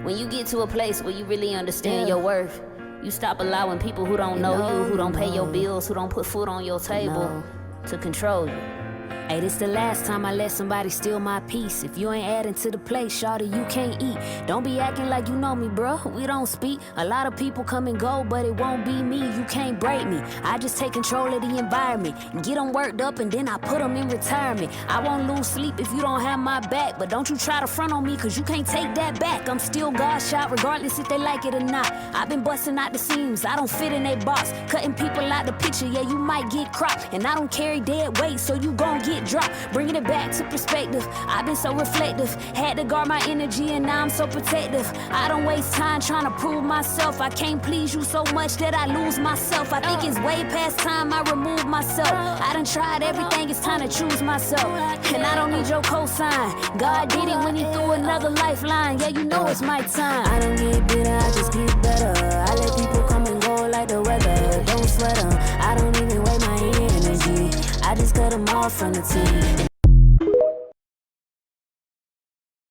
When you get to a place where you really understand your worth, you stop allowing people who don't know you, who don't pay your bills, who don't put food on your table to control you. Hey, this the last time I let somebody steal my peace. If you ain't adding to the plate, shawty, you can't eat. Don't be acting like you know me, bruh, we don't speak. A lot of people come and go, but it won't be me. You can't break me. I just take control of the environment and get them worked up, and then I put them in retirement. I won't lose sleep if you don't have my back, but don't you try to front on me, cause you can't take that back. I'm still God shot, regardless if they like it or not. I've been busting out the seams, I don't fit in a box. Cutting people out the picture, yeah, you might get cropped. And I don't carry dead weight, so you gon' get dropped. Bringing it back to perspective, I've been so reflective. Had to guard my energy and now I'm so protective. I don't waste time trying to prove myself. I can't please you so much that I lose myself. I think it's way past time I remove myself. I done tried everything, it's time to choose myself. And I don't need your cosign. God did it when he threw another lifeline. Yeah, you know it's my time. I don't get bitter, I just get better. I let people come and go like the weather. Don't sweat them, I don't even weigh my energy. I just cut them off from the team.